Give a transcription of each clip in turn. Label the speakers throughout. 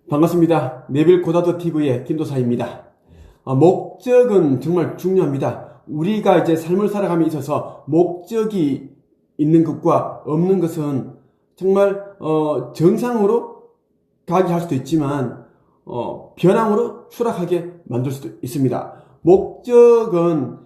Speaker 1: 반갑습니다. 네빌 고다드 TV의 김도사입니다. 목적은 정말 중요합니다. 우리가 이제 삶을 살아감에 있어서 목적이 있는 것과 없는 것은 정말 정상으로 가게 할 수도 있지만 변항으로 추락하게 만들 수도 있습니다. 목적은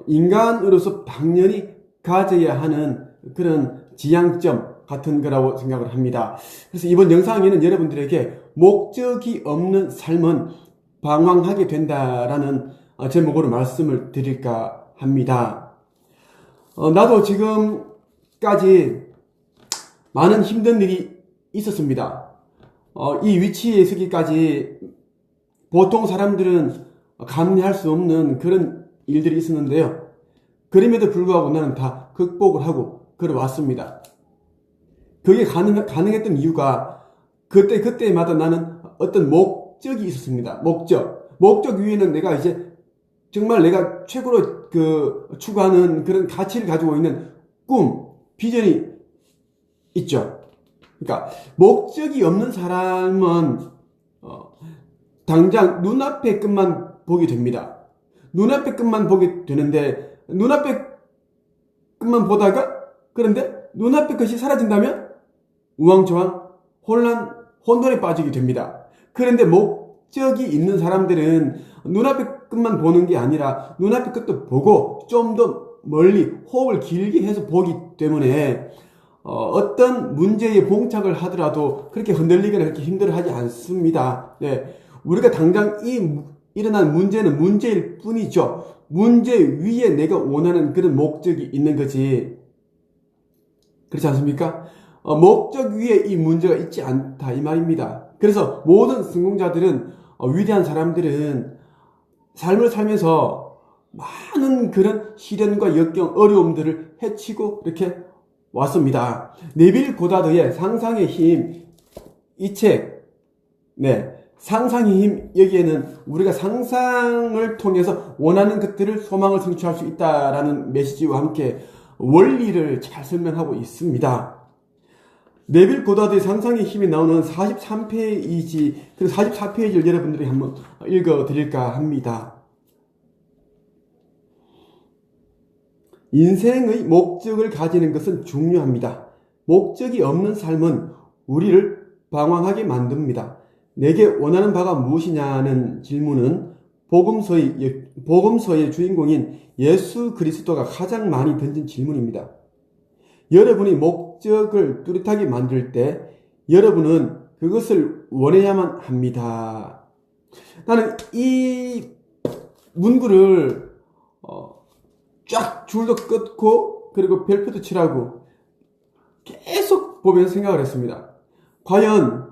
Speaker 1: 인간으로서 당연히 가져야 하는 그런 지향점 같은 거라고 생각을 합니다. 그래서 이번 영상에는 여러분들에게 목적이 없는 삶은 방황하게 된다라는 제목으로 말씀을 드릴까 합니다. 나도 지금까지 많은 힘든 일이 있었습니다. 이 위치에 서기까지 보통 사람들은 감내할 수 없는 그런 일들이 있었는데요. 그럼에도 불구하고 나는 다 극복을 하고 걸어왔습니다. 그게 가능했던 이유가 그때마다 나는 어떤 목적이 있었습니다. 목적 위에는 내가 이제 정말 내가 최고로 추구하는 그런 가치를 가지고 있는 꿈, 비전이 있죠. 그러니까 목적이 없는 사람은 당장 눈앞의 것만 보게 됩니다. 눈앞의 것만 보게 되는데 눈앞의 것만 보다가 그런데 눈앞의 것이 사라진다면 우왕좌왕 혼돈에 빠지게 됩니다. 그런데 목적이 있는 사람들은 눈앞의 것만 보는 게 아니라 눈앞의 것도 보고 좀 더 멀리 호흡을 길게 해서 보기 때문에 어떤 문제에 봉착을 하더라도 그렇게 흔들리거나 그렇게 힘들어하지 않습니다. 네. 우리가 당장 일어난 문제는 문제일 뿐이죠. 문제 위에 내가 원하는 그런 목적이 있는 거지. 그렇지 않습니까? 목적 위에 이 문제가 있지 않다 이 말입니다. 그래서 모든 성공자들은 위대한 사람들은 삶을 살면서 많은 그런 시련과 역경, 어려움들을 헤치고 이렇게 왔습니다. 네빌 고다드의 상상의 힘, 이 책, 상상의 힘, 여기에는 우리가 상상을 통해서 원하는 것들을 소망을 성취할 수 있다라는 메시지와 함께 원리를 잘 설명하고 있습니다. 네빌 고다드의 상상의 힘이 나오는 43페이지, 그리고 44페이지를 여러분들이 한번 읽어 드릴까 합니다. 인생의 목적을 가지는 것은 중요합니다. 목적이 없는 삶은 우리를 방황하게 만듭니다. 내게 원하는 바가 무엇이냐는 질문은 복음서의 주인공인 예수 그리스도가 가장 많이 던진 질문입니다. 여러분이 목적을 뚜렷하게 만들 때 여러분은 그것을 원해야만 합니다. 나는 이 문구를 쫙 줄도 끊고 그리고 별표도 칠하고 계속 보면서 생각을 했습니다. 과연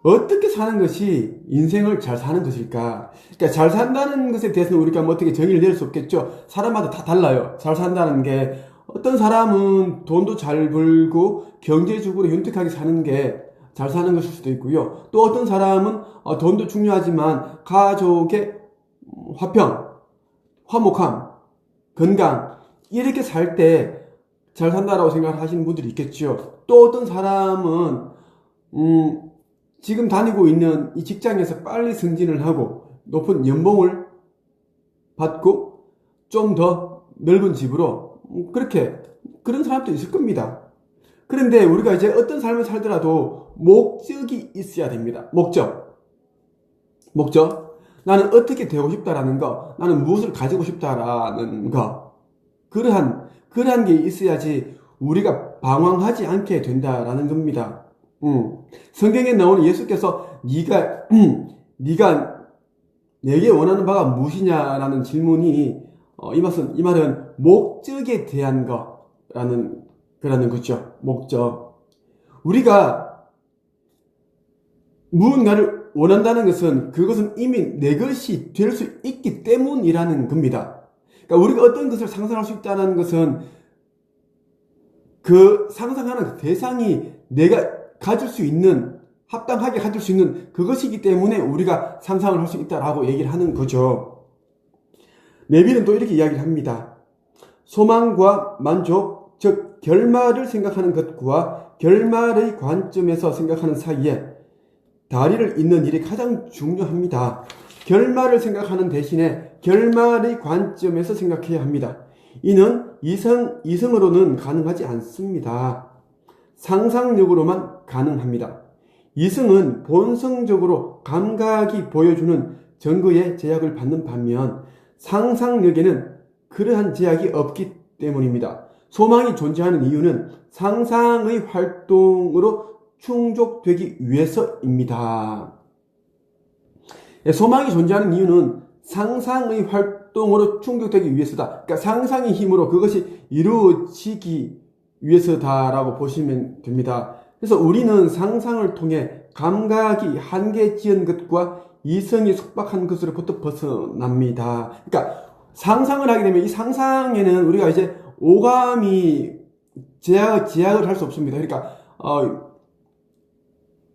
Speaker 1: 어떻게 사는 것이 인생을 잘 사는 것일까? 그러니까 잘 산다는 것에 대해서는 우리가 뭐 어떻게 정의를 내릴 수 없겠죠. 사람마다 다 달라요. 잘 산다는 게 어떤 사람은 돈도 잘 벌고 경제적으로 윤택하게 사는 게 잘 사는 것일 수도 있고요. 또 어떤 사람은 돈도 중요하지만 가족의 화평, 화목함, 건강 이렇게 살 때 잘 산다라고 생각을 하시는 분들이 있겠죠. 또 어떤 사람은 지금 다니고 있는 이 직장에서 빨리 승진을 하고 높은 연봉을 받고 좀 더 넓은 집으로 그런 사람도 있을 겁니다. 그런데 우리가 이제 어떤 삶을 살더라도 목적이 있어야 됩니다. 목적. 나는 어떻게 되고 싶다라는 거, 나는 무엇을 가지고 싶다라는 거. 그러한 게 있어야지 우리가 방황하지 않게 된다라는 겁니다. 성경에 나오는 예수께서 네가 내게 원하는 바가 무엇이냐라는 질문이 이 말은 목적에 대한 거라는 거죠. 목적. 우리가 무언가를 원한다는 것은 그것은 이미 내 것이 될 수 있기 때문이라는 겁니다. 그러니까 우리가 어떤 것을 상상할 수 있다는 것은 그 상상하는 대상이 내가 합당하게 가질 수 있는 그것이기 때문에 우리가 상상을 할 수 있다라고 얘기를 하는 거죠. 네빌은 또 이렇게 이야기를 합니다. 소망과 만족, 즉 결말을 생각하는 것과 결말의 관점에서 생각하는 사이에 다리를 잇는 일이 가장 중요합니다. 결말을 생각하는 대신에 결말의 관점에서 생각해야 합니다. 이는 이성으로는 가능하지 않습니다. 상상력으로만 가능합니다. 이성은 본성적으로 감각이 보여주는 증거의 제약을 받는 반면 상상력에는 그러한 제약이 없기 때문입니다. 소망이 존재하는 이유는 상상의 활동으로 충족되기 위해서입니다. 소망이 존재하는 이유는 상상의 활동으로 충족되기 위해서다. 그러니까 상상의 힘으로 그것이 이루어지기 위해서다라고 보시면 됩니다. 그래서 우리는 상상을 통해 감각이 한계 지은 것과 이성이 속박한 것으로부터 벗어납니다. 그러니까 상상을 하게 되면 이 상상에는 우리가 이제 오감이 제약을 할 수 없습니다. 그러니까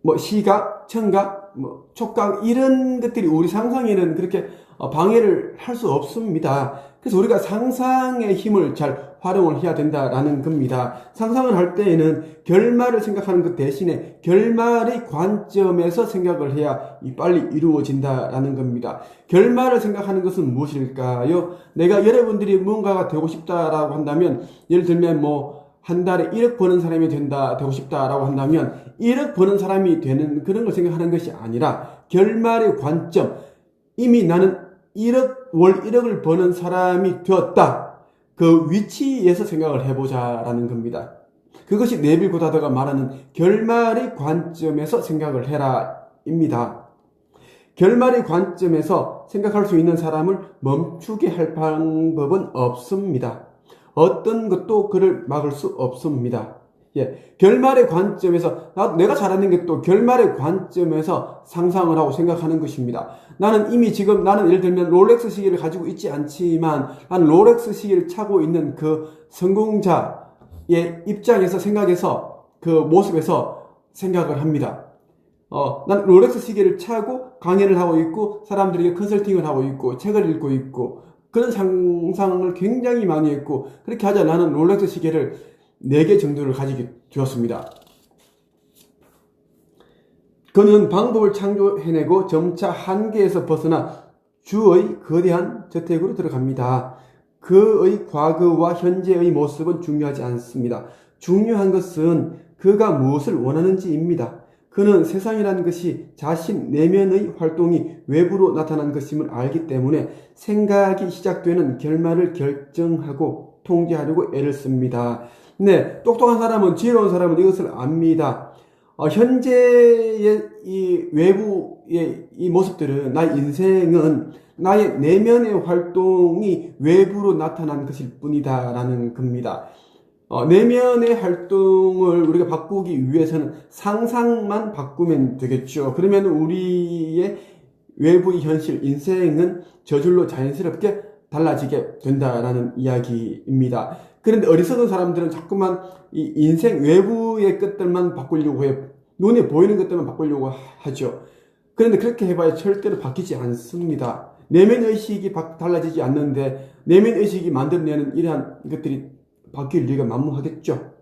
Speaker 1: 뭐 시각, 청각, 뭐 촉각 이런 것들이 우리 상상에는 그렇게 방해를 할 수 없습니다. 그래서 우리가 상상의 힘을 잘 활용을 해야 된다라는 겁니다. 상상을 할 때에는 결말을 생각하는 것 대신에 결말의 관점에서 생각을 해야 빨리 이루어진다라는 겁니다. 결말을 생각하는 것은 무엇일까요? 내가 여러분들이 뭔가가 되고 싶다라고 한다면, 예를 들면 한 달에 1억 버는 사람이 되고 싶다라고 한다면 1억 버는 사람이 되는 그런 걸 생각하는 것이 아니라 결말의 관점, 이미 나는 월 1억을 버는 사람이 되었다. 그 위치에서 생각을 해보자라는 겁니다. 그것이 네빌 고다드가 말하는 결말의 관점에서 생각을 해라입니다. 결말의 관점에서 생각할 수 있는 사람을 멈추게 할 방법은 없습니다. 어떤 것도 그를 막을 수 없습니다. 결말의 관점에서 내가 잘하는 게 또 결말의 관점에서 상상을 하고 생각하는 것입니다. 나는 예를 들면 롤렉스 시계를 가지고 있지 않지만 나는 롤렉스 시계를 차고 있는 그 성공자의 입장에서 생각해서 그 모습에서 생각을 합니다. 난 롤렉스 시계를 차고 강연을 하고 있고 사람들에게 컨설팅을 하고 있고 책을 읽고 있고 그런 상상을 굉장히 많이 했고, 그렇게 하자 나는 롤렉스 시계를 4개 정도를 가지게 되었습니다. 그는 방법을 창조해내고 점차 한계에서 벗어나 주의 거대한 저택으로 들어갑니다. 그의 과거와 현재의 모습은 중요하지 않습니다. 중요한 것은 그가 무엇을 원하는지입니다. 그는 세상이라는 것이 자신 내면의 활동이 외부로 나타난 것임을 알기 때문에 생각이 시작되는 결말을 결정하고 통제하려고 애를 씁니다. 네, 똑똑한 사람은, 지혜로운 사람은 이것을 압니다. 현재의 이 외부의 이 모습들은, 나의 인생은 나의 내면의 활동이 외부로 나타난 것일 뿐이다라는 겁니다. 내면의 활동을 우리가 바꾸기 위해서는 상상만 바꾸면 되겠죠. 그러면 우리의 외부의 현실, 인생은 저절로 자연스럽게 달라지게 된다라는 이야기입니다. 그런데 어리석은 사람들은 자꾸만 이 인생 외부의 것들만 바꾸려고 해요. 눈에 보이는 것들만 바꾸려고 하죠. 그런데 그렇게 해봐야 절대로 바뀌지 않습니다. 내면의식이 달라지지 않는데 내면의식이 만들어내는 이러한 것들이 바뀔 리가 만무하겠죠.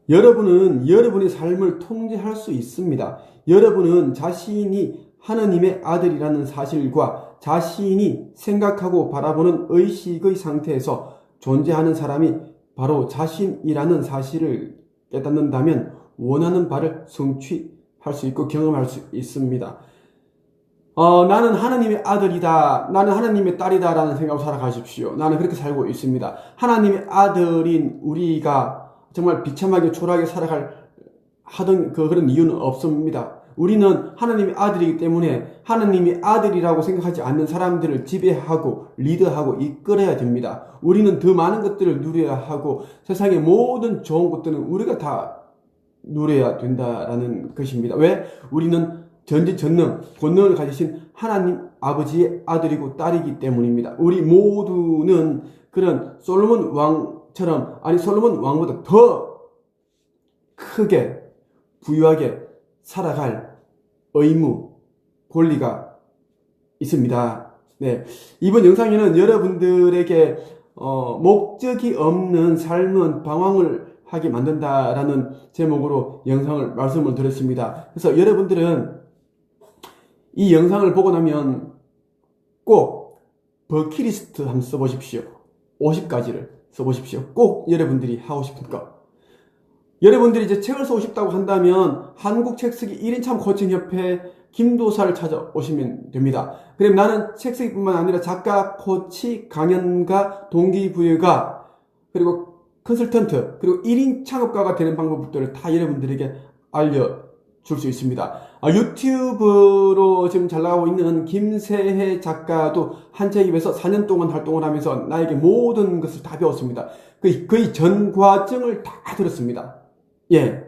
Speaker 1: 여러분은 여러분의 삶을 통제할 수 있습니다. 여러분은 자신이 하느님의 아들이라는 사실과 자신이 생각하고 바라보는 의식의 상태에서 존재하는 사람이 바로 자신이라는 사실을 깨닫는다면 원하는 바를 성취할 수 있고 경험할 수 있습니다. 나는 하나님의 아들이다, 나는 하나님의 딸이다 라는 생각으로 살아가십시오. 나는 그렇게 살고 있습니다. 하나님의 아들인 우리가 정말 비참하게 초라하게 하던 그런 이유는 없습니다. 우리는 하나님의 아들이기 때문에 하나님의 아들이라고 생각하지 않는 사람들을 지배하고 리드하고 이끌어야 됩니다. 우리는 더 많은 것들을 누려야 하고 세상의 모든 좋은 것들은 우리가 다 누려야 된다라는 것입니다. 왜? 우리는 전지전능, 권능을 가지신 하나님 아버지의 아들이고 딸이기 때문입니다. 우리 모두는 그런 솔로몬 왕처럼, 아니 솔로몬 왕보다 더 크게 부유하게 살아갈 의무, 권리가 있습니다. 네, 이번 영상에는 여러분들에게 목적이 없는 삶은 방황을 하게 만든다라는 제목으로 영상을 말씀을 드렸습니다. 그래서 여러분들은 이 영상을 보고 나면 꼭 버킷리스트 한번 써보십시오. 50가지를 써보십시오. 꼭 여러분들이 하고 싶은 거. 여러분들이 이제 책을 쓰고 싶다고 한다면 한국책쓰기 1인참 코칭협회 김도사를 찾아오시면 됩니다. 그럼 나는 책쓰기뿐만 아니라 작가, 코치, 강연가, 동기부여가, 그리고 컨설턴트, 그리고 1인 창업가가 되는 방법들을 다 여러분들에게 알려줄 수 있습니다. 유튜브로 지금 잘 나가고 있는 김세혜 작가도 한 책 입에서 4년 동안 활동을 하면서 나에게 모든 것을 다 배웠습니다. 거의 전 과정을 다 들었습니다. 예.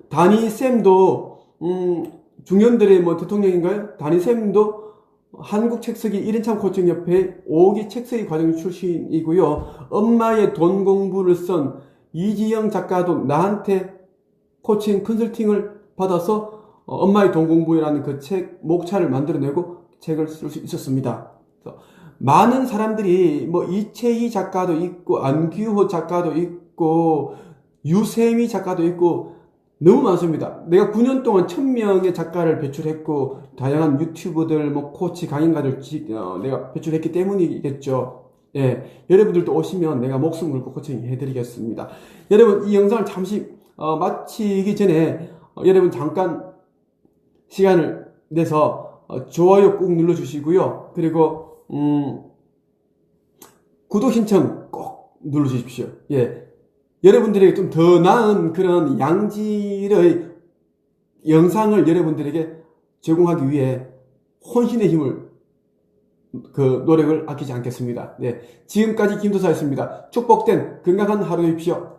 Speaker 1: 다니쌤도, 중년들의 뭐 대통령인가요? 다니쌤도 한국 책쓰기 1인참 코칭협회 5기 책쓰기 과정 출신이고요. 엄마의 돈 공부를 쓴 이지영 작가도 나한테 코칭 컨설팅을 받아서 엄마의 돈 공부라는 그 책 목차를 만들어내고 책을 쓸 수 있었습니다. 그래서 많은 사람들이 뭐 이채희 작가도 있고 안규호 작가도 있고 유세미 작가도 있고 너무 많습니다. 내가 9년 동안 1000명의 작가를 배출했고 다양한 유튜브들, 뭐 코치, 강연가들 내가 배출했기 때문이겠죠. 예, 여러분들도 오시면 내가 목숨 걸고 코칭 해드리겠습니다. 여러분 이 영상을 잠시 마치기 전에 여러분 잠깐 시간을 내서 좋아요 꾹 눌러주시고요. 그리고 구독 신청 꼭 눌러주십시오. 예. 여러분들에게 좀 더 나은 그런 양질의 영상을 여러분들에게 제공하기 위해 혼신의 힘을 노력을 아끼지 않겠습니다. 네. 지금까지 김도사였습니다. 축복된 건강한 하루 되십시오.